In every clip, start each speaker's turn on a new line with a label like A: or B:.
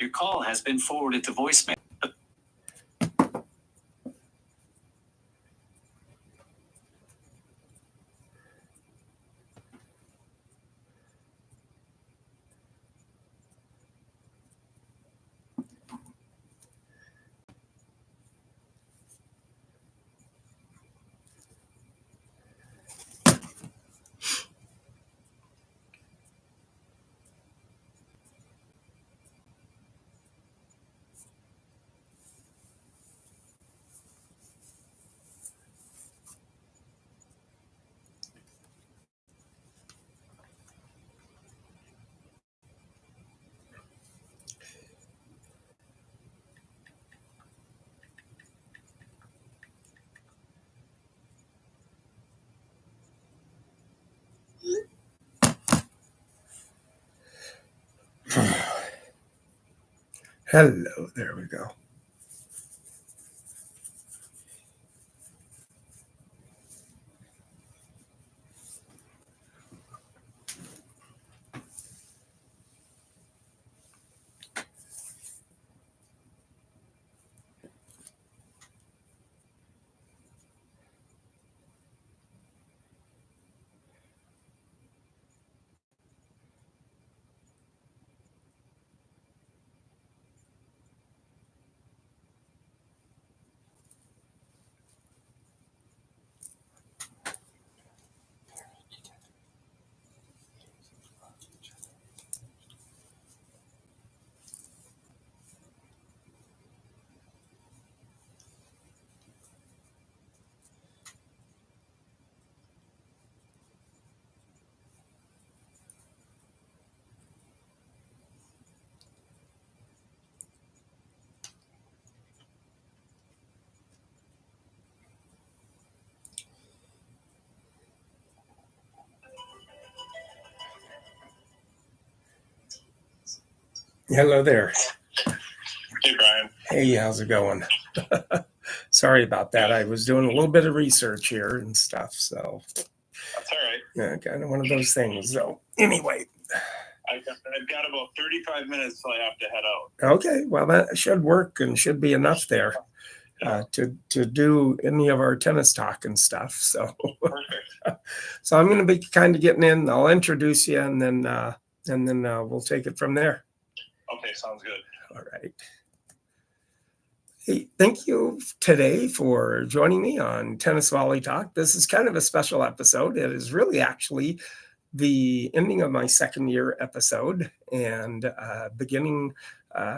A: Your call has been forwarded to voicemail.
B: Hello, there we go. Hello there.
C: Hey, Brian.
B: Hey, how's it going? Sorry about that. I was doing a little bit of research here and stuff, so.
C: That's all right.
B: Yeah, kind of one of those things. So, anyway.
C: I've got about 35 minutes till I have to head out.
B: Okay, well, that should work and should be enough there to do any of our tennis talk and stuff. So,
C: perfect.
B: So I'm going to be kind of getting in. I'll introduce you, and then we'll take it from there.
C: Okay, sounds good.
B: All right. Hey, thank you today for joining me on Tennis Volley Talk. This is kind of a special episode. It is really actually the ending of my second year episode, and beginning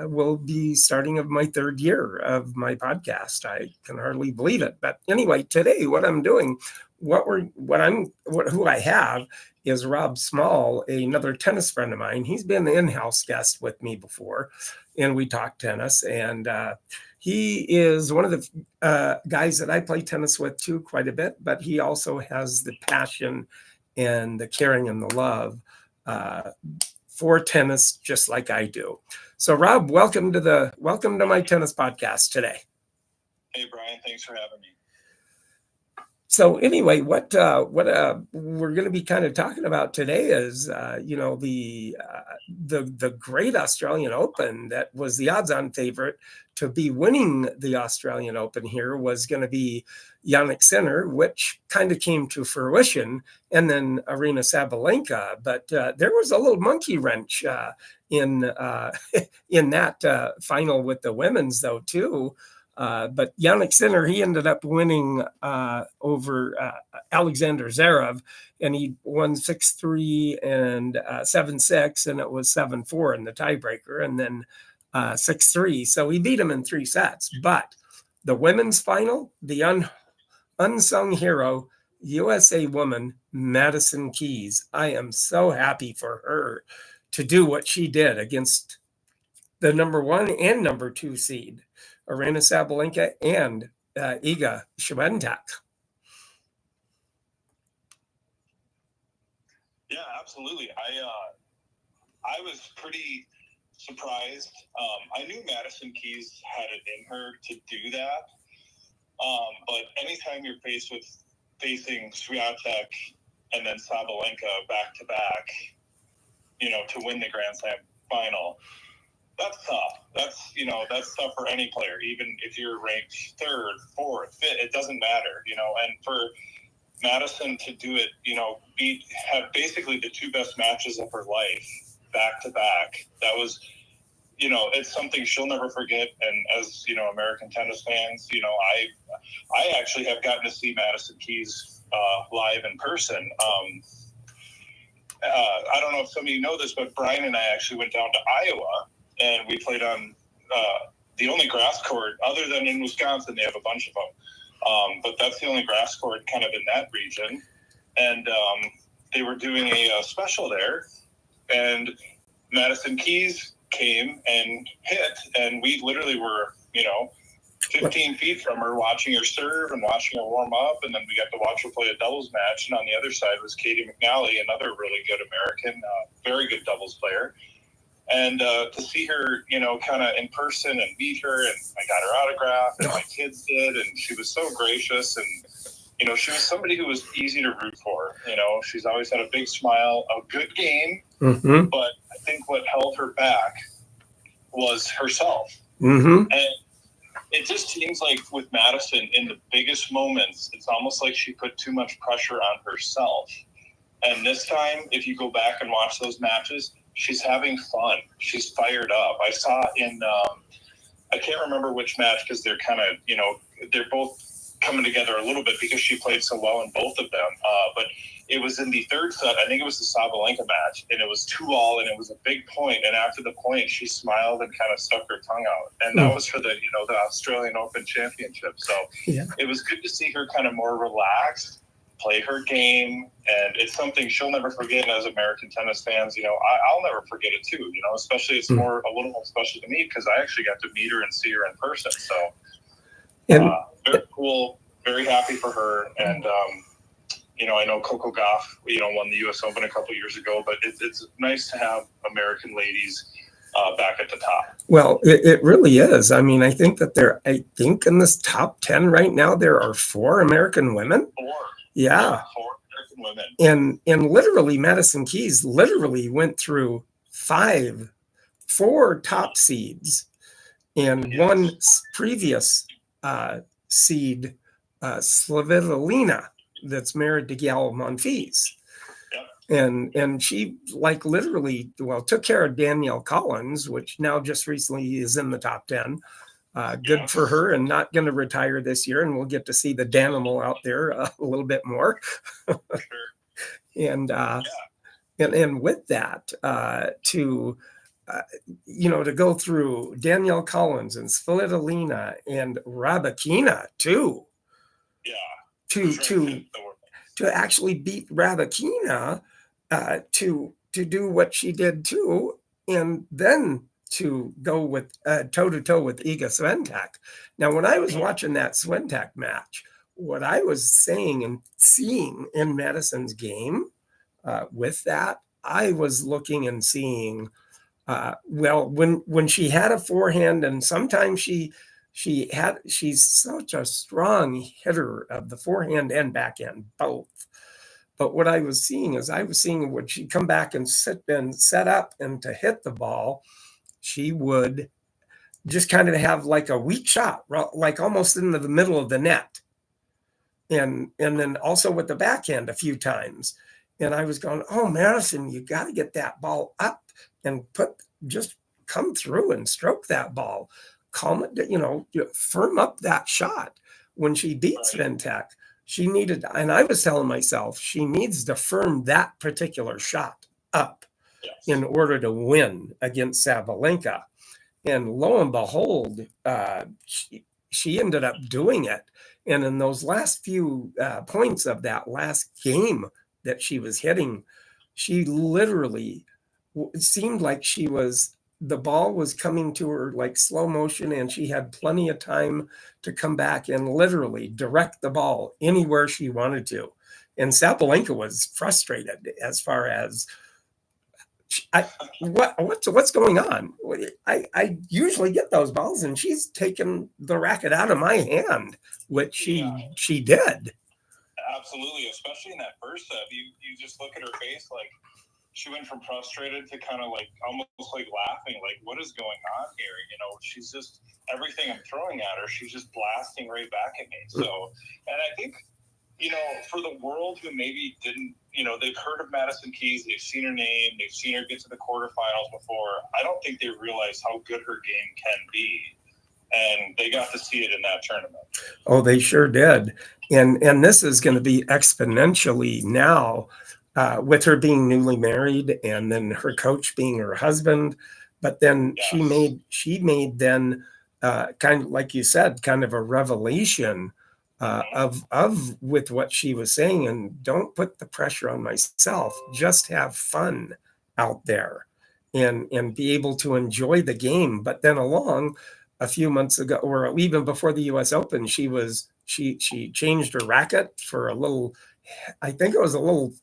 B: will be starting of my third year of my podcast. I can hardly believe it. But anyway, today what I'm doing, who I have is Rob Small, another tennis friend of mine. He's been an in-house guest with me before, and we talk tennis. And he is one of the guys that I play tennis with too quite a bit, but he also has the passion and the caring and the love for tennis, just like I do. So, Rob, welcome to my tennis podcast today.
C: Hey, Brian, thanks for having me.
B: So, anyway, what we're going to be kind of talking about today is, the great Australian Open that was the odds-on favorite to be winning the Australian Open here was going to be Jannik Sinner, which kind of came to fruition, and then Aryna Sabalenka. But there was a little monkey wrench in that final with the women's, though, too. But Jannik Sinner, he ended up winning over Alexander Zverev, and he won 6-3 and 7-6, and it was 7-4 in the tiebreaker, and then 6-3. So he beat him in 3 sets. But the women's final, the unsung hero, USA woman, Madison Keys. I am so happy for her to do what she did against the number 1 and number 2 seed, Aryna Sabalenka and Iga Świątek.
C: Yeah, absolutely. I was pretty surprised. I knew Madison Keys had it in her to do that. But anytime you're facing Świątek and then Sabalenka back to back, to win the Grand Slam final, that's tough. That's tough for any player, even if you're ranked third, fourth, fifth. It doesn't matter, And for Madison to do it, have basically the two best matches of her life back to back. That was, it's something she'll never forget. And as American tennis fans, I actually have gotten to see Madison Keys live in person. I don't know if some of you know this, but Brian and I actually went down to Iowa and we played on the only grass court, other than in Wisconsin, they have a bunch of them. But that's the only grass court kind of in that region. And they were doing a special there. And Madison Keys came and hit. And we literally were, 15 feet from her, watching her serve and watching her warm up. And then we got to watch her play a doubles match. And on the other side was Katie McNally, another really good American, very good doubles player. And to see her, kind of in person and meet her, and I got her autograph, and my kids did, and she was so gracious, and she was somebody who was easy to root for. She's always had a big smile, a good game, but I think what held her back was herself. And it just seems like with Madison, in the biggest moments, it's almost like she put too much pressure on herself. And this time, if you go back and watch those matches, she's having fun. She's fired up. I saw in, I can't remember which match because they're kind of, they're both coming together a little bit because she played so well in both of them. But it was in the third set. I think it was the Sabalenka match, and it was 2-2, and it was a big point. And after the point, she smiled and kind of stuck her tongue out. And that was for the, the Australian Open Championship. So it was good to see her kind of more relaxed, play her game, and it's something she'll never forget. And as American tennis fans, I'll never forget it too. Especially it's a little more special to me because I actually got to meet her and see her in person. So very cool, very happy for her. And I know Coco Gauff, won the U.S. Open a couple years ago, but it's nice to have American ladies back at the top. Well,
B: it really is. I mean, I think that in this top 10 right now, there are 4 American women.
C: 4.
B: Yeah.
C: 4 American women.
B: And literally Madison Keys literally went through 4 top seeds and one previous seed, Svitolina, that's married to Gail Monfils. And she literally, took care of Danielle Collins, which now just recently is in the top 10. Good for her, and not going to retire this year. And we'll get to see the Danimal out there a little bit more. And with that, to go through Danielle Collins and Svitolina and Rybakina too. To actually beat Rybakina, to do what she did too, and then to go with toe-to-toe with Iga Swiatek. Now, when I was watching that Swiatek match, what I was saying and seeing in Madison's game with that, I was looking and seeing, when she had a forehand, and sometimes she's such a strong hitter of the forehand and backhand, both. But what I was seeing when she'd come back and set up and to hit the ball, she would just kind of have like a weak shot, like almost into the middle of the net. And then also with the backhand a few times. And I was going, oh, Madison, you got to get that ball up and just come through and stroke that ball. Calm it, firm up that shot. When she beat Swiatek, she needed, and I was telling myself, she needs to firm that particular shot up in order to win against Sabalenka. And lo and behold, she ended up doing it. And in those last few points of that last game that she was hitting, she literally, it seemed like the ball was coming to her like slow motion, and she had plenty of time to come back and literally direct the ball anywhere she wanted to. And Sabalenka was frustrated as far as, what's going on? I usually get those balls, and she's taken the racket out of my hand, which she did.
C: Absolutely, especially in that first set. You just look at her face like she went from frustrated to kind of like almost like laughing, like, what is going on here? You know, she's just, everything I'm throwing at her, she's just blasting right back at me. So, and I think, you know, for the world who maybe didn't, you know, they've heard of Madison Keys, they've seen her name, they've seen her get to the quarterfinals before. I don't think they realize how good her game can be. And they got to see it in that tournament.
B: Oh, they sure did. And this is going to be exponentially now with her being newly married and then her coach being her husband. But then
C: Yes.
B: she made then kind of, like you said, kind of a revelation of with what she was saying. And don't put the pressure on myself, just have fun out there and be able to enjoy the game. But then along a few months ago, or even before the US Open, she changed her racket for a little, I think it was a little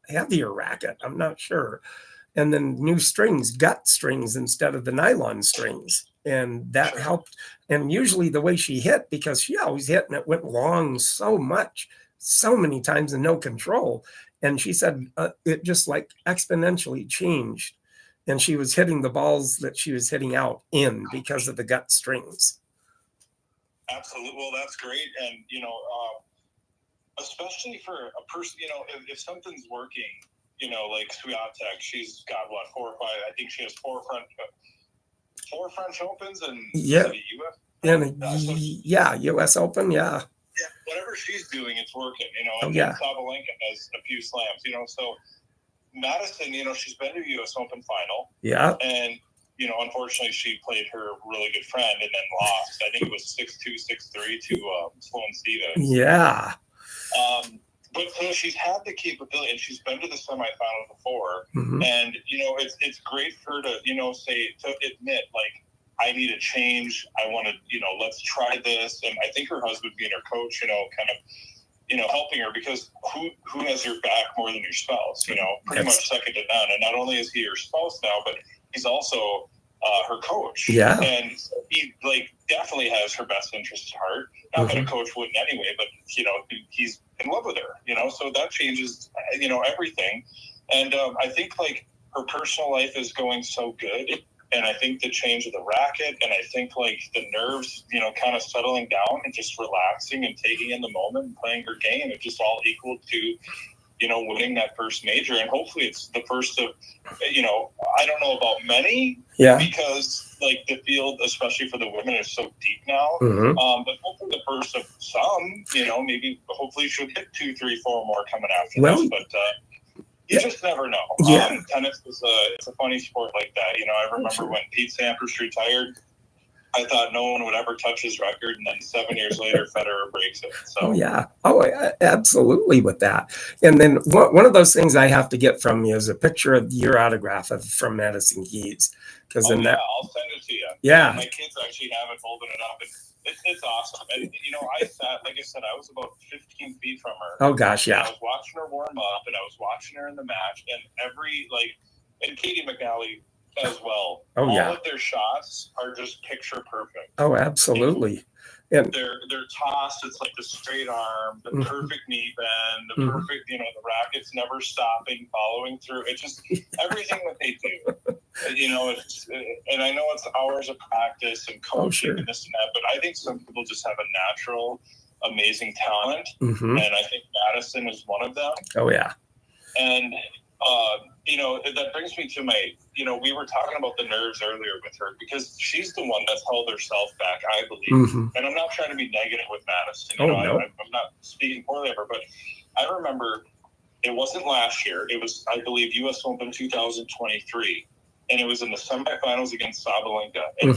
B: heavier racket, I'm not sure, and then new strings, gut strings instead of the nylon strings, and that helped. And usually the way she hit, because she always hit and it went long so many times and no control, and she said it just like exponentially changed, and she was hitting the balls that she was hitting out in because of the gut strings.
C: Absolutely. Well, that's great. And, you know, especially for a person, you know, if something's working, you know, like Swiatek, she's got what, 4 or 5, I think she has four French Opens and
B: US US Open, yeah,
C: whatever she's doing, it's working, you know. And Sabalenka has a few slams, you know. So Madison, you know, she's been to US Open final, and you know, unfortunately, she played her really good friend and then lost. I think it was 6-2, 6-3 to Sloane Stevens.
B: Yeah.
C: But so she's had the capability, and she's been to the semifinals before. And you know, it's great for her to, you know, to admit, like, I need a change. I want to, you know, let's try this. And I think her husband being her coach, you know, kind of, you know, helping her, because who has your back more than your spouse? You know, pretty much second to none. And not only is he your spouse now, but he's also her coach.
B: Yeah.
C: And he like definitely has her best interest at heart. Not that a coach wouldn't anyway, but you know, he's in love with her, you know, so that changes, you know, everything. And I think like her personal life is going so good. And I think the change of the racket, and I think like the nerves, you know, kind of settling down and just relaxing and taking in the moment and playing her game, it just all equal to, you know, winning that first major. And hopefully it's the first of, you know, I don't know about many, because like the field, especially for the women, is so deep now. But hopefully the first of some, you know, maybe hopefully she'll get 2, 3, 4 more coming after this. But you just never know. Tennis is it's a funny sport like that. You know, I remember when Pete Sampras retired, I thought no one would ever touch his record, and then 7 years later, Federer breaks it. So.
B: Absolutely with that. And then one of those things I have to get from you is a picture of your autograph from Madison Keys.
C: I'll send it to you.
B: Yeah.
C: My kids actually have it, holding it up, and it's awesome. And you know, I was about 15 feet from her.
B: Oh gosh, yeah.
C: I was watching her warm up, and I was watching her in the match, and and Katie McNally as well. All of their shots are just picture perfect.
B: Oh, absolutely.
C: And they're tossed. It's like the straight arm, the perfect knee bend, the perfect, you know, the rackets never stopping, following through. It's just everything that they do. You know, and I know it's hours of practice and coaching and this and that, but I think some people just have a natural, amazing talent, and I think Madison is one of them.
B: Oh yeah.
C: And you know, that brings me to my, you know, we were talking about the nerves earlier with her, because she's the one that's held herself back, I believe. And I'm not trying to be negative with Madison. You know, I'm not speaking poorly of her, but I remember it wasn't last year. It was, I believe, US Open 2023. And it was in the semifinals against Sabalenka. And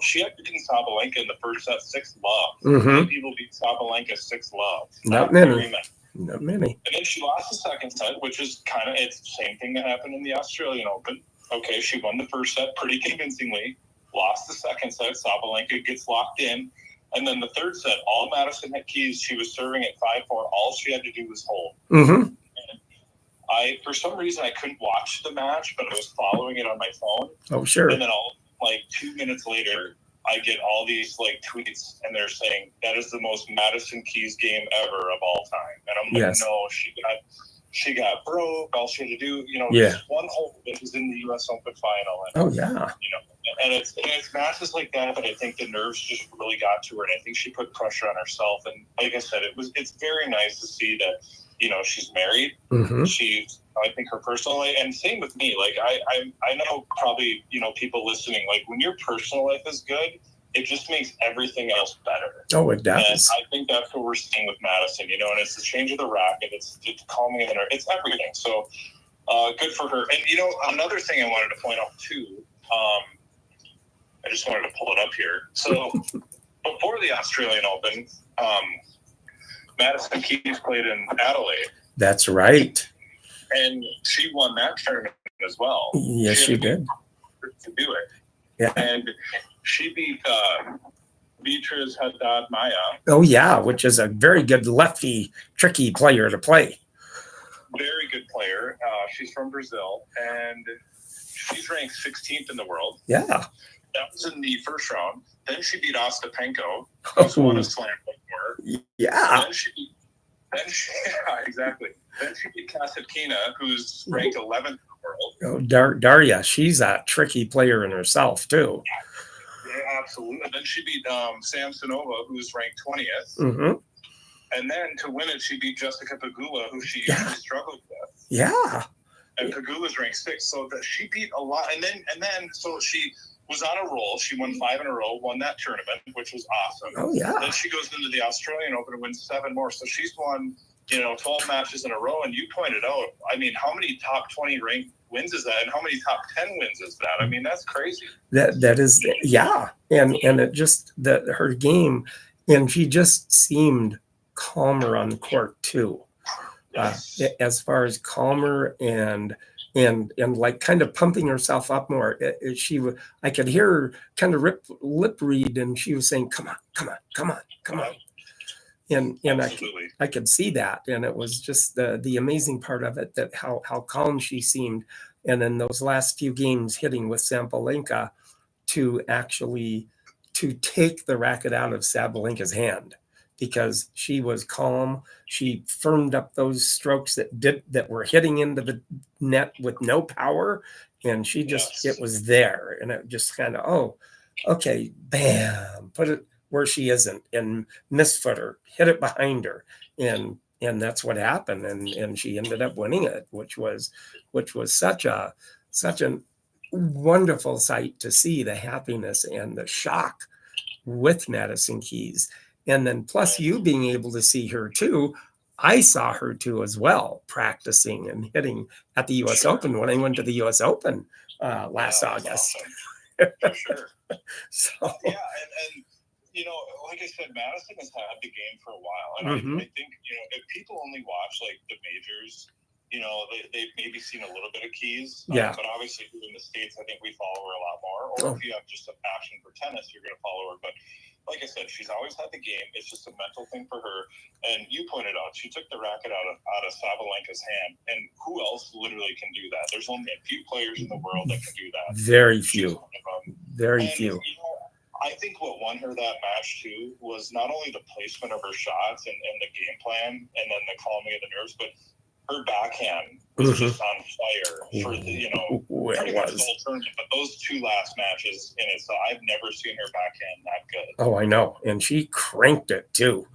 C: she had beaten Sabalenka in the first set 6-love. Many people beat Sabalenka 6-love.
B: Not many. Not many.
C: And then she lost the second set, which is it's the same thing that happened in the Australian Open. Okay, she won the first set pretty convincingly, lost the second set, Sabalenka gets locked in, and then the third set, all Madison Keys, she was serving at 5-4, all she had to do was hold. And for some reason, I couldn't watch the match, but I was following it on my phone.
B: Oh, sure.
C: And then 2 minutes later, I get all these tweets, and they're saying that is the most Madison Keys game ever of all time. And I'm like, no, she got broke. All she had to do,
B: Yeah.
C: just one hole. It was in the U.S. Open final. And,
B: Oh, yeah.
C: and it's matches like that, but I think the nerves just really got to her, and I think she put pressure on herself. And like I said, it's very nice to see that, she's married.
B: Mm-hmm.
C: I think her personal life, and same with me. Like I know probably, people listening, like when your personal life is good, it just makes everything else better.
B: Oh, it does.
C: And I think that's what we're seeing with Madison, and it's the change of the racket, it's calming in her, it's everything. So good for her. And another thing I wanted to point out too, I just wanted to pull it up here. So before the Australian Open, Madison Keys played in Adelaide.
B: That's right.
C: And she won that tournament as well.
B: Yes, she did.
C: To do it.
B: Yeah.
C: And she beat Beatriz Haddad Maya.
B: Oh, yeah, which is a very good lefty, tricky player to play.
C: Very good player. She's from Brazil, and she's ranked 16th in the world.
B: Yeah.
C: That was in the first round. Then she beat Ostapenko, who's won a slam before.
B: Yeah.
C: Exactly. Then she beat Kasatkina, who's ranked 11th in the world.
B: Oh, Daria, she's a tricky player in herself, too.
C: Yeah, absolutely. And then she beat Samsonova, who's ranked 20th.
B: Mm-hmm.
C: And then to win it, she beat Jessica Pegula, who she usually struggled with.
B: Yeah.
C: And Pegula's ranked 6th, so that she beat a lot. And then so she was on a roll. She won 5 in a row, won that tournament, which was awesome.
B: Oh, yeah.
C: Then she goes into the Australian Open and wins 7 more. So she's won, 12 matches in a row. And you pointed out, how many top 20 ranked wins is that? And how many top 10 wins is that? That's crazy.
B: That is, yeah. And it just, her game, and she just seemed calmer on the court, too.
C: Yes.
B: As far as calmer and like kind of pumping herself up more. I could hear her kind of lip read, and she was saying, come on. And I could see that. And it was just the amazing part of it, that how calm she seemed. And then those last few games hitting with Sabalenka to take the racket out of Sabalenka's hand, because she was calm. She firmed up those strokes that were hitting into the net with no power. And she just, It was there. And it just kind of, oh, okay, bam, put it where she isn't, and misfoot her, hit it behind her. And that's what happened. And she ended up winning it, which was such a wonderful sight to see, the happiness and the shock with Madison Keys. And then plus you being able to see her too. I saw her too as well, practicing and hitting at the U.S. Open when I went to the U.S. Open last August.
C: Awesome. For sure.
B: So
C: yeah, and like I said, Madison has had the game for a while, and I think if people only watch like the majors, they've maybe seen a little bit of Keys.
B: Yeah.
C: But obviously, in the States, I think we follow her a lot more. Or if you have just a passion for tennis, you're going to follow her. But like I said, she's always had the game. It's just a mental thing for her. And you pointed out, she took the racket out of Sabalenka's hand. And who else literally can do that? There's only a few players in the world that can do that.
B: Very few. Very few.
C: I think what won her that match too was not only the placement of her shots and the game plan, and then the calming of the nerves, but her backhand was just on fire for pretty much the whole tournament. But those 2 last matches in it, so I've never seen her backhand that good.
B: Oh, I know, and she cranked it too.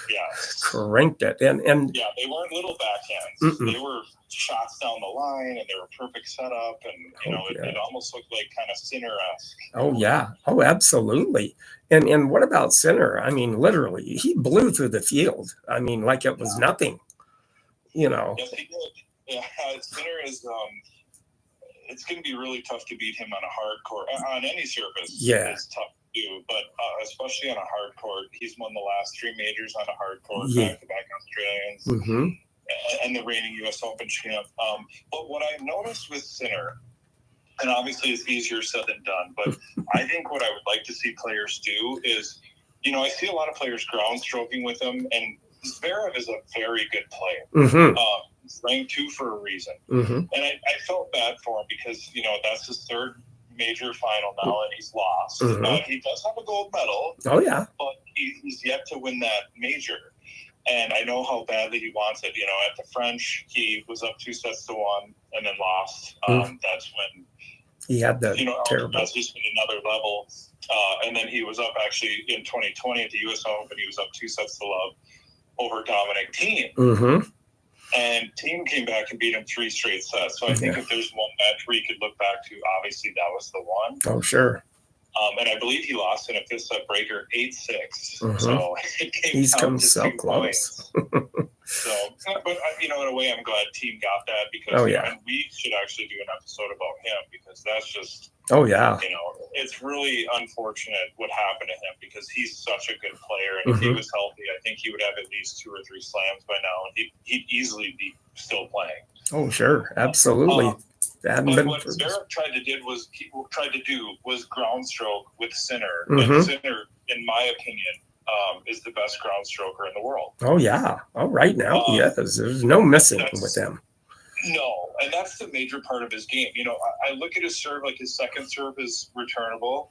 C: Yeah,
B: cranked it, and
C: yeah, they weren't little backhands. They were shots down the line, and they were perfect setup, and it almost looked like kind of Sinner-esque.
B: Oh yeah, oh absolutely. And what about Sinner? Literally, he blew through the field. Like it was nothing.
C: Yes, he did. Yeah, Sinner is. It's going to be really tough to beat him on a hard court. On any surface, it's tough to do. But especially on a hard court, he's won the last 3 majors on a hard court, back-to-back Australians, and the reigning U.S. Open champ. But what I've noticed with Sinner, and obviously it's easier said than done, but I think what I would like to see players do is, I see a lot of players ground stroking with him, and Zverev is a very good player. He's ranked 2 for a reason. And I felt bad for him because, that's his 3rd major final now, and he's lost. He does have a gold medal.
B: Oh, yeah.
C: But he's yet to win that major. And I know how badly he wants it. At the French, he was up 2-1 and then lost. That's when
B: he had the terrible.
C: That's just another level. And then he was up actually in 2020 at the U.S. Open. He was up 2-0 over Dominic Thiem.
B: Mm-hmm.
C: And Thiem came back and beat him 3 straight sets. So I think if there's one match where you could look back to, obviously that was the one.
B: Oh, sure.
C: And I believe he lost in a 5th set breaker 8-6.
B: Mm-hmm.
C: So it came
B: He's
C: down
B: come
C: to
B: so
C: 2
B: close.
C: So, but in a way, I'm glad Thiem got that because and we should actually do an episode about him because that's just it's really unfortunate what happened to him because he's such a good player, and if he was healthy, I think he would have at least 2 or 3 slams by now, and he'd easily be still playing.
B: Oh, sure, absolutely.
C: But what Zverev tried to do was ground stroke with Sinner, and Sinner, in my opinion, is the best ground stroker in the world.
B: Oh, yeah. Oh, right now, yes. There's no missing with him.
C: No, and that's the major part of his game. I look at his serve, like his second serve is returnable,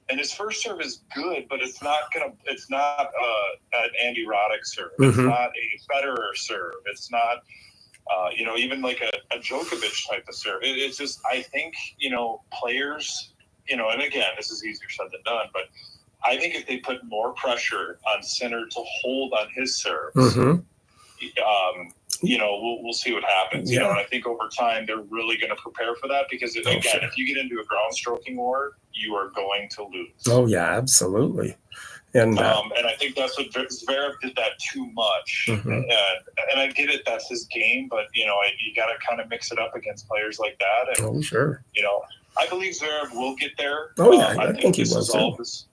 C: and his first serve is good, but it's not an Andy Roddick serve. It's not a Federer serve. It's not, even like a Djokovic type of serve. It's just, I think, players, and again, this is easier said than done, but I think if they put more pressure on Sinner to hold on his serves, we'll see what happens. And I think over time they're really going to prepare for that because if you get into a ground stroking war, you are going to lose. Oh yeah,
B: absolutely. And
C: I think that's what Zverev did that too much. And I get it, that's his game, but you got to kind of mix it up against players like that. And,
B: sure.
C: I believe Zverev will get there.
B: I think he will too.
C: This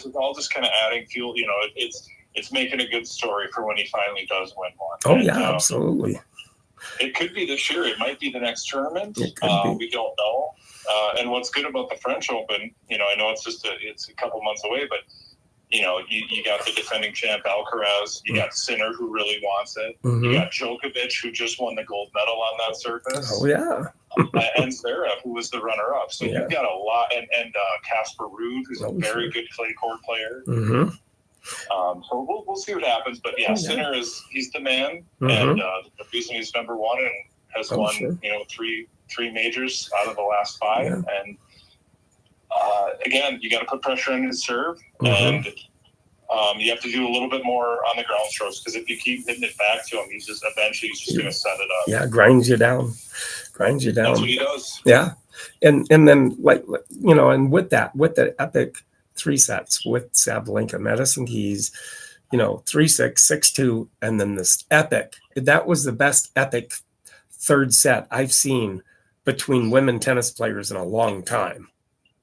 C: is all just kind of adding fuel. It's making a good story for when he finally does win one.
B: Oh, yeah, absolutely.
C: It could be this year. It might be the next tournament.
B: It could be.
C: We don't know. And what's good about the French Open, I know it's a couple months away, but you got the defending champ Alcaraz. You got Sinner, who really wants it. You got Djokovic, who just won the gold medal on that surface.
B: Oh, yeah.
C: And Zverev, who was the runner-up. So you've got a lot. And Casper Ruud, who's a very good clay court player. So we'll see what happens. But Sinner he's the man. And the reason he's number 1 and has won, 3 majors out of the last 5.
B: Yeah.
C: And again, you got to put pressure on his serve. And you have to do a little bit more on the ground strokes because if you keep hitting it back to him, he's just going to set it up.
B: Yeah, grinds you down. That's
C: what he does.
B: Yeah. And then and with the epic 3 sets with Sabalenka, Madison Keys, 3-6, 6-2, and then this epic. That was the best epic 3rd set I've seen between women tennis players in a long time.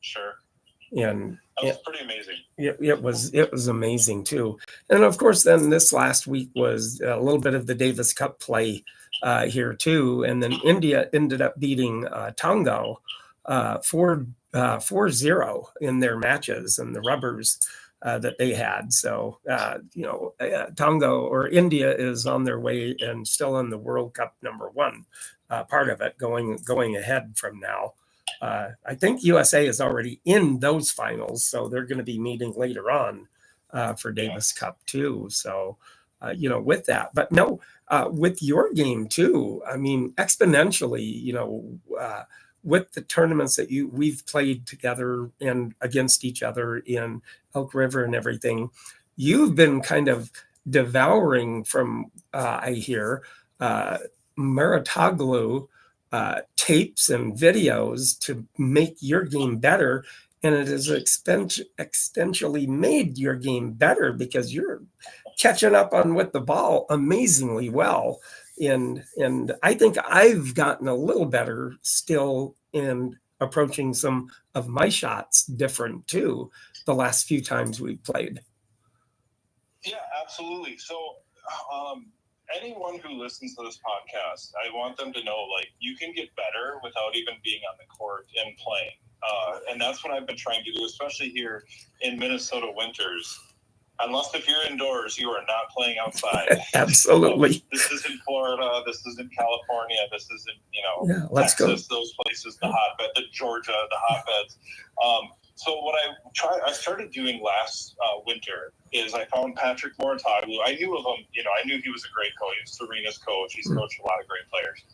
C: Sure.
B: And
C: that was pretty amazing.
B: It was amazing too. And of course, then this last week was a little bit of the Davis Cup play here too. And then India ended up beating Tonga 4-0 in their matches and the rubbers that they had. So, Tonga or India is on their way and still in the World Cup #1 part of it going ahead from now. I think USA is already in those finals, so they're going to be meeting later on for Davis Cup too. So, with that, but no, with your game too. I mean, exponentially, with the tournaments that we've played together and against each other in Elk River and everything, you've been kind of devouring from I hear Maratoglu tapes and videos to make your game better, and it has exponentially made your game better because you're catching up on with the ball amazingly well. And I think I've gotten a little better still in approaching some of my shots different too the last few times we've played.
C: Yeah, absolutely. So anyone who listens to this podcast, I want them to know, you can get better without even being on the court and playing. And that's what I've been trying to do, especially here in Minnesota winters. Unless if you're indoors, you are not playing outside.
B: Absolutely.
C: So this isn't Florida. This isn't California. This isn't,
B: let's
C: Texas, go. Those places, the hotbed, the Georgia, the hotbeds. So what I started doing last winter is I found Patrick Moritoglu. I knew of him, I knew he was a great coach. He was Serena's coach. He's coached a lot of great players.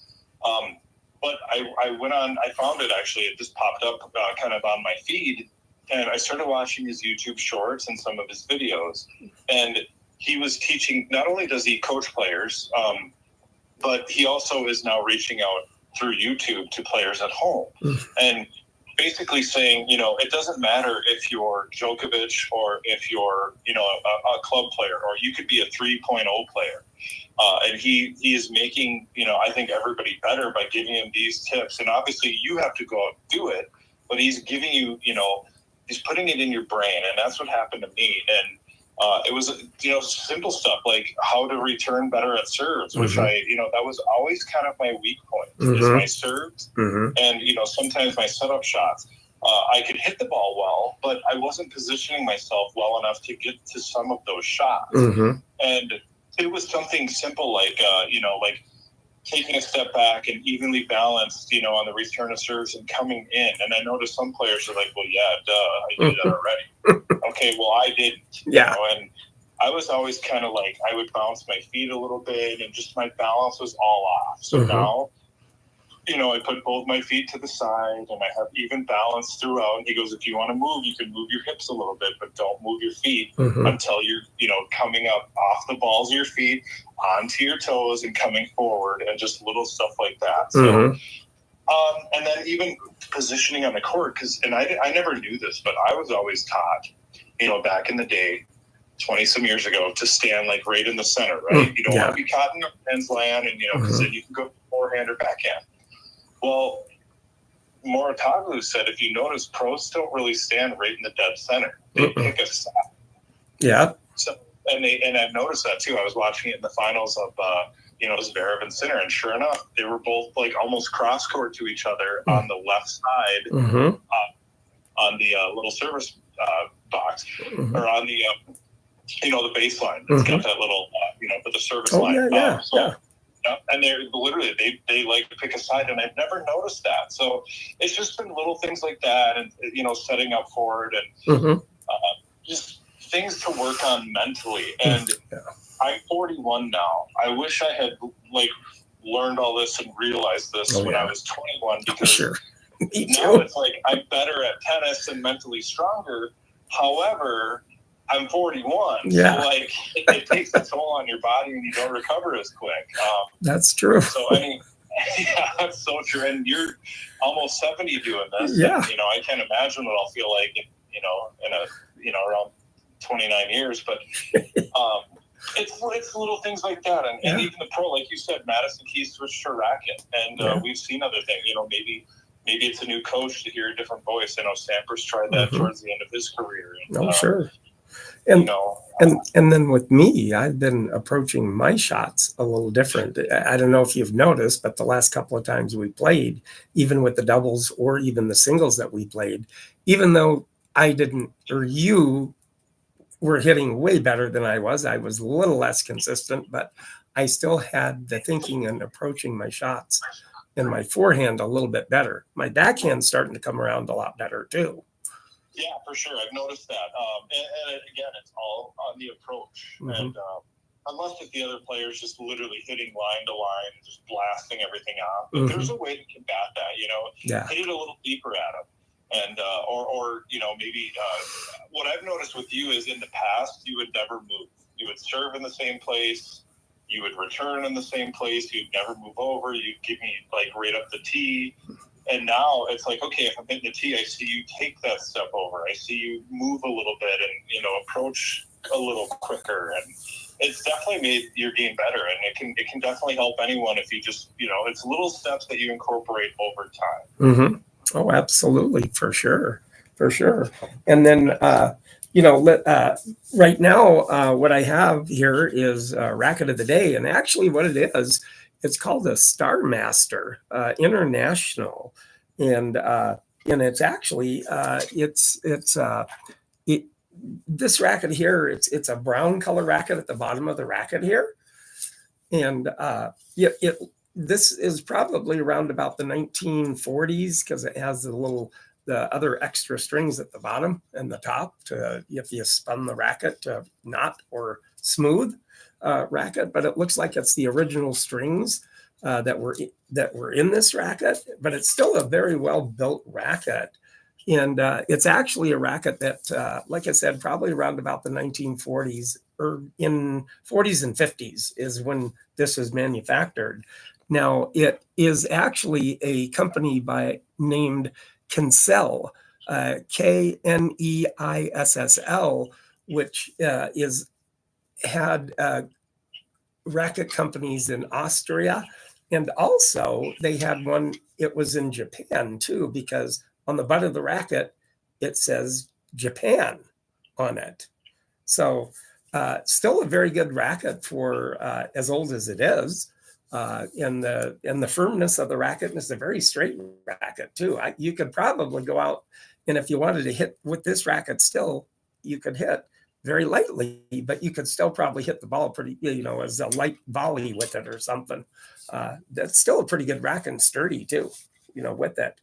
C: But I went on, I found it actually, it just popped up kind of on my feed, and I started watching his YouTube shorts and some of his videos. And he was teaching, not only does he coach players, but he also is now reaching out through YouTube to players at home. And basically saying, it doesn't matter if you're Djokovic or if you're, a club player, or you could be a 3.0 player. And he is making, I think everybody better by giving him these tips. And obviously you have to go out and do it, but he's giving you, he's putting it in your brain. And that's what happened to me. And it was, simple stuff like how to return better at serves, which that was always kind of my weak point is my serves. And, sometimes my setup shots, I could hit the ball well, but I wasn't positioning myself well enough to get to some of those shots. And it was something simple like, like taking a step back and evenly balanced, on the return of serves and coming in. And I noticed some players are like, well, yeah, duh, I did that already. Okay, well, I didn't.
B: Yeah.
C: And I was always kind of like, I would bounce my feet a little bit and just my balance was all off. So now, I put both my feet to the side and I have even balance throughout. And he goes, if you want to move, you can move your hips a little bit, but don't move your feet until you're, coming up off the balls of your feet onto your toes and coming forward and just little stuff like that. So, and then even positioning on the court, I never knew this, but I was always taught, back in the day, 20 some years ago, to stand like right in the center, right? You don't want to be caught in the man's land, and because then you can go forehand or backhand. Well, Moritoglu said, if you notice, pros don't really stand right in the dead center. They pick a side.
B: Yeah.
C: So, and I've noticed that too. I was watching it in the finals of, Zverev and Sinner, and sure enough, they were both like almost cross court to each other on the left side, on the little service box, or on the, the baseline. It's got that little, for the service line. And they're literally, they like to pick a side, and I've never noticed that. So it's just been little things like that, and setting up for it, and just things to work on mentally. And I'm 41 now. I wish I had learned all this and realized this when I was 21, because now it's like I'm better at tennis and mentally stronger. However, I'm 41.
B: Yeah.
C: So it takes a toll on your body and you don't recover as quick.
B: That's true.
C: So, yeah, that's so true. And you're almost 70 doing this.
B: Yeah.
C: And, I can't imagine what I'll feel like, in around 29 years. But it's little things like that. And even the pro, like you said, Madison Keys switched to racket. And we've seen other things, maybe it's a new coach to hear a different voice. I know Sampras tried that towards the end of his career. And,
B: sure. And, and then with me, I've been approaching my shots a little different. I don't know if you've noticed, but the last couple of times we played, even with the doubles or even the singles that we played, even though I didn't, or you were hitting way better than I was a little less consistent, but I still had the thinking and approaching my shots and my forehand a little bit better. My backhand's starting to come around a lot better too.
C: Yeah, for sure. I've noticed that. And again, it's all on the approach. And unless if the other player's just literally hitting line to line, just blasting everything off. But there's a way to combat that, hit it a little deeper at them. And, or maybe what I've noticed with you is in the past, you would never move. You would serve in the same place. You would return in the same place. You'd never move over. You'd give me right up the tee. And now it's like, okay, if I'm hitting the tee, I see you take that step over. I see you move a little bit and,
B: approach
C: a little quicker. And it's definitely made your game better. And it can definitely help anyone if you just, it's little steps that you incorporate over time.
B: Oh, absolutely. For sure. And then, right now, what I have here is Racket of the Day. And actually what it is, it's called a Star Master International, and it's actually this racket here. It's a brown color racket at the bottom of the racket here, and this is probably around about the 1940s because it has the little the other extra strings at the bottom and the top to, if you spun the racket, to knot or smooth racket. But it looks like it's the original strings that were in this racket, but it's still a very well built racket. And it's actually a racket that, like I said, probably around about the 1940s or in 40s and 50s is when this was manufactured. Now, it is actually a company named Kinsell, Kneiss, which had racket companies in Austria. And also they had one, it was in Japan too, because on the butt of the racket, it says Japan on it. So still a very good racket for as old as it is. And the firmness of the racket, and it's a very straight racket too. You could probably go out, and if you wanted to hit with this racket still, you could hit very lightly, but you could still probably hit the ball pretty, as a light volley with it or something. That's still a pretty good racket and sturdy too, with it.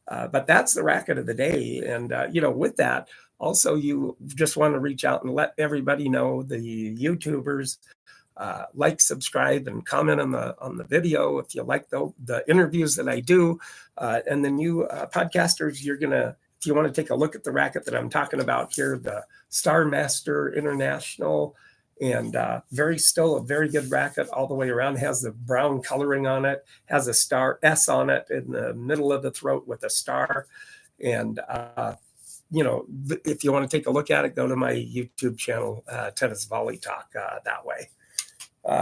B: But that's the racket of the day. And, with that, also you just want to reach out and let everybody know, the YouTubers, like, subscribe, and comment on the video if you like the interviews that I do. And the new podcasters, if you want to take a look at the racket that I'm talking about here, the Star Master International, and still a very good racket all the way around. Has the brown coloring on it, has a star S on it in the middle of the throat with a star. And, if you want to take a look at it, go to my YouTube channel, Tennis Volley Talk, that way.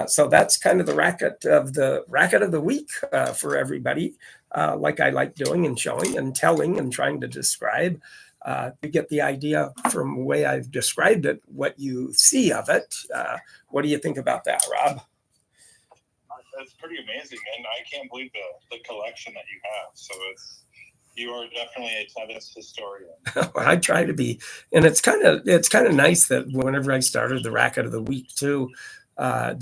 B: So that's kind of the racket of the week for everybody. Like I like doing and showing and telling and trying to describe, to get the idea from the way I've described it, what you see of it. What do you think about that, Rob?
C: That's pretty amazing, and I can't believe the collection that you have. So you are definitely a tennis historian.
B: I try to be, and it's kind of nice that whenever I started the racket of the week too, to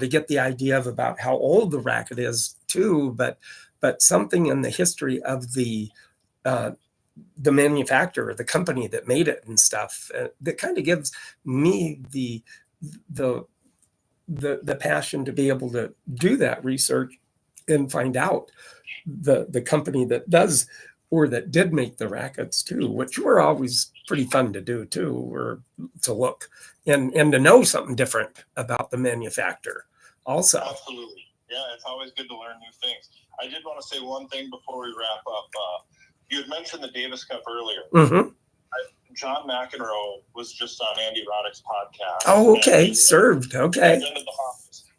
B: get the idea of about how old the racket is too, but something in the history of the manufacturer, the company that made it and stuff, that kind of gives me the passion to be able to do that research and find out the company that does or that did make the rackets too, which were always pretty fun to do too, or to look and to know something different about the manufacturer also.
C: Absolutely. Yeah, it's always good to learn new things. I did want to say one thing before we wrap up. You had mentioned the Davis Cup earlier.
B: Mm-hmm.
C: John McEnroe was just on Andy Roddick's podcast.
B: Oh, okay. Served. Okay.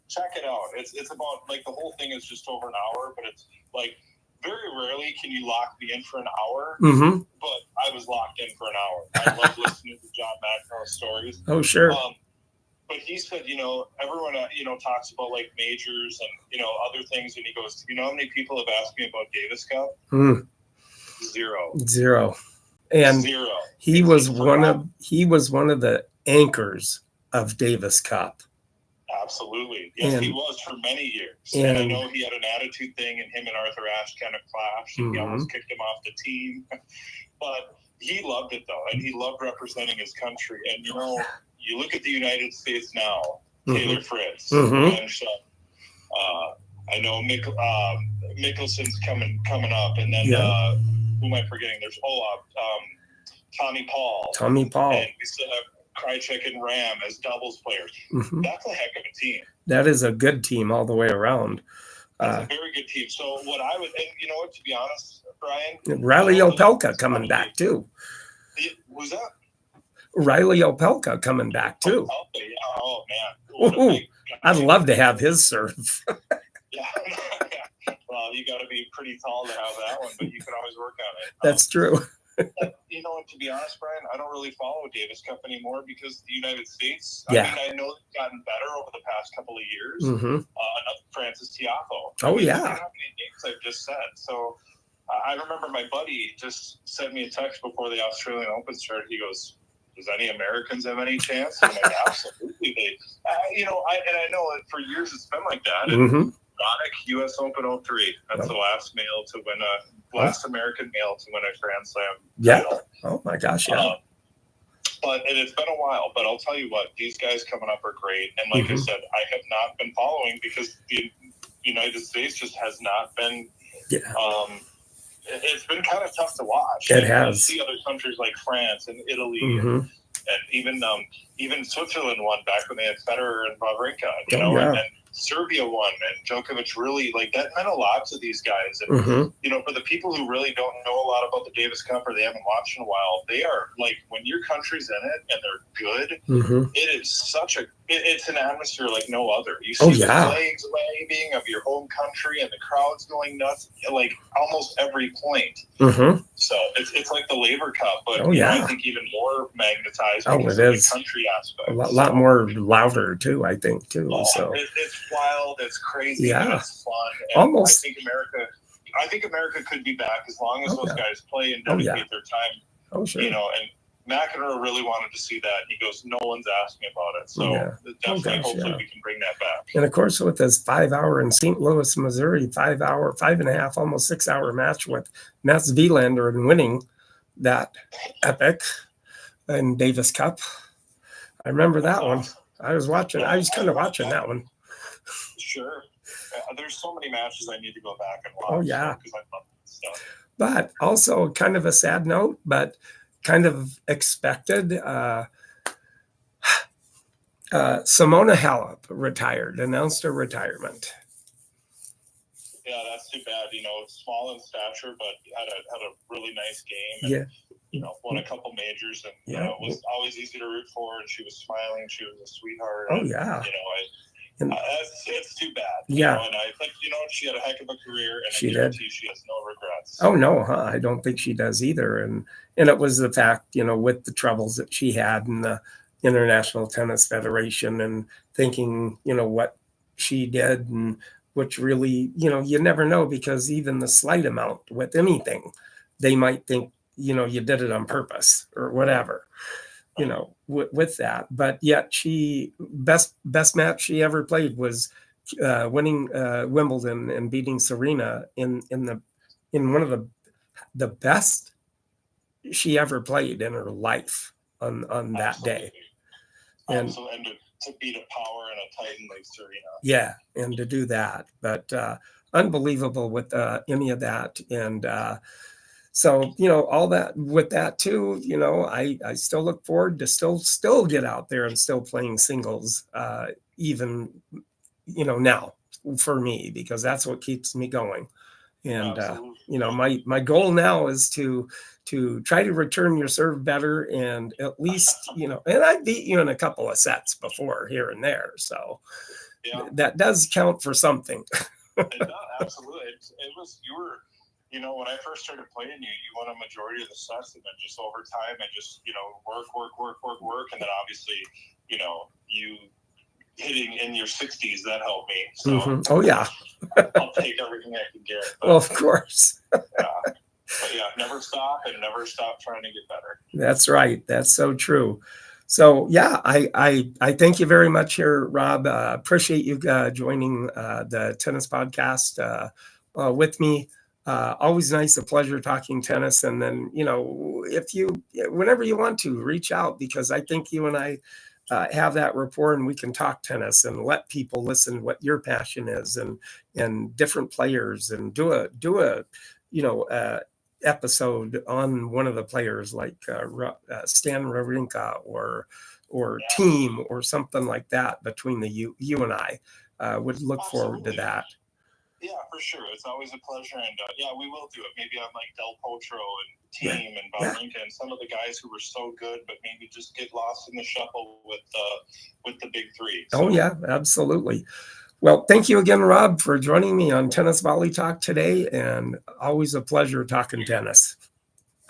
C: Check it out. It's about, like, the whole thing is just over an hour, but it's like very rarely can you lock me in for an hour.
B: Mm-hmm.
C: But I was locked in for an hour. I love listening to John McEnroe's stories.
B: Oh, sure.
C: But he said, everyone, talks about, like, majors and, other things. And he goes, how many people have asked me about Davis Cup? Zero.
B: And
C: Zero.
B: He was one of the anchors of Davis Cup.
C: Absolutely. Yes, he was for many years. And I know he had an attitude thing, and him and Arthur Ashe kind of clashed. And He almost kicked him off the team. But he loved it, though, and he loved representing his country. And, you look at the United States now, Taylor Fritz, and I know Mickelson's coming up, and then who am I forgetting? There's Tommy Paul. And we still have Krajicek and Ram as doubles players. That's a heck of a team.
B: That is a good team all the way around.
C: That's a very good team. So what I would think, to be honest, Brian,
B: Riley Opelka coming back too.
C: Who's that?
B: Riley Opelka coming back too.
C: Oh man.
B: I'd love to have his serve.
C: Yeah. Well, you got to be pretty tall to have that one, but you can always work on it.
B: That's true.
C: To be honest, Brian, I don't really follow Davis Cup anymore because the United States,
B: Yeah.
C: I know it's gotten better over the past couple of years. Francis Tiafoe.
B: Oh, yeah.
C: How many names I've just said. So I remember my buddy just sent me a text before the Australian Open started. He goes, does any Americans have any chance? I'm like, absolutely. I know that for years it's been like that. And Jannik, U.S. Open 03. That's the last male to win last American male to win a Grand Slam title.
B: Oh my gosh, yeah.
C: But it's been a while. But I'll tell you what, these guys coming up are great. And like I said, I have not been following because the United States just has not been.
B: Yeah.
C: It's been kind of tough to watch.
B: It has.
C: You see other countries like France and Italy and even Switzerland won back when they had Federer and Wawrinka, and Serbia won, and Djokovic really, like, that meant a lot to these guys. And, for the people who really don't know a lot about the Davis Cup or they haven't watched in a while, they are, like, when your country's in it and they're good, it is it's an atmosphere like no other. You see the flags waving of your home country and the crowd's going nuts, like, almost every point. So it's like the Labor Cup, but I think even more magnetized because of the country aspect.
B: A lot more louder, too, I think, too.
C: It's wild, it's crazy, and it's fun. And
B: Almost.
C: I think America could be back as long as those guys play and dedicate their time.
B: Oh, sure.
C: And McEnroe really wanted to see that. He goes, no one's asking about it. So definitely, hopefully we can bring that back.
B: And of course, with this 5 hour in St. Louis, Missouri, 5 hour, 5.5, almost 6 hour match with Mats Wilander and winning that epic in Davis Cup. I remember that one. I was kind of watching that one.
C: Sure. There's so many matches I need to go back and watch.
B: Oh, yeah.
C: Because I love that stuff.
B: But also kind of a sad note, but kind of expected. Simona Halep retired, announced her retirement.
C: Yeah, that's too bad. Small in stature, but had a really nice game. And, won a couple majors, and it was always easy to root for. And she was smiling. She was a sweetheart.
B: Oh,
C: and,
B: yeah.
C: It's too bad.
B: Yeah.
C: And I think she had a heck of a career, and
B: she
C: did.
B: She
C: has no regrets.
B: Oh no, I don't think she does either. And it was the fact, with the troubles that she had in the International Tennis Federation, and thinking, what she did, and which really, you never know, because even the slight amount with anything, they might think, you did it on purpose or whatever. With that, but yet she best match she ever played was winning Wimbledon and beating Serena in one of the best she ever played in her life on that day. And
C: to beat a power and a titan like Serena.
B: Yeah, and to do that, but unbelievable with any of that. And so, all that with that too, I still look forward to still get out there and still playing singles, even, now for me, because that's what keeps me going. And, my goal now is to try to return your serve better, and at least, and I beat you in a couple of sets before here and there. So that does count for something.
C: It does, absolutely. When I first started playing you won a majority of the sets, and then just over time and just, work. And then obviously, you hitting in your 60s, that helped me. So
B: Oh, yeah.
C: I'll take everything I can get. But,
B: well, of course.
C: But never stop trying to get better.
B: That's right. That's so true. So, I thank you very much here, Rob. Appreciate you joining the tennis podcast with me. Always nice, a pleasure talking tennis. And then, whenever you want to reach out, because I think you and I have that rapport, and we can talk tennis and let people listen what your passion is, and different players, and do a episode on one of the players, like Stan Wawrinka or team or something like that between you and I. Would look forward to that.
C: Yeah, for sure. It's always a pleasure. And we will do it. Maybe on like Del Potro and Team and Wawrinka and some of the guys who were so good, but maybe just get lost in the shuffle with the big three. So.
B: Oh, yeah, absolutely. Well, thank you again, Rob, for joining me on Tennis Volley Talk today. And always a pleasure talking tennis.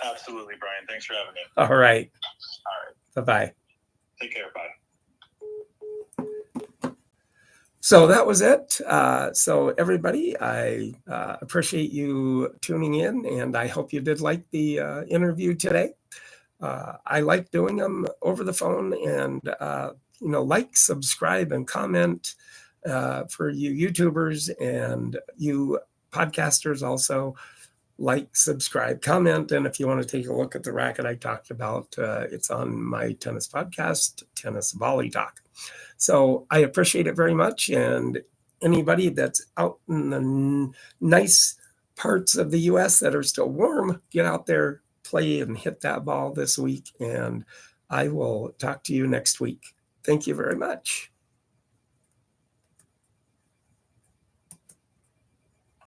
C: Absolutely, Brian. Thanks for having me.
B: All right.
C: All right.
B: Bye-bye.
C: Take care. Bye.
B: So that was it. So everybody, I appreciate you tuning in, and I hope you did like the interview today. I like doing them over the phone, and like, subscribe, and comment, for you YouTubers and you podcasters also. Like, subscribe, comment, and if you want to take a look at the racket I talked about, it's on my tennis podcast, Tennis Volley Talk. So I appreciate it very much, and anybody that's out in the nice parts of the U.S. that are still warm, get out there, play, and hit that ball this week, and I will talk to you next week. Thank you very much.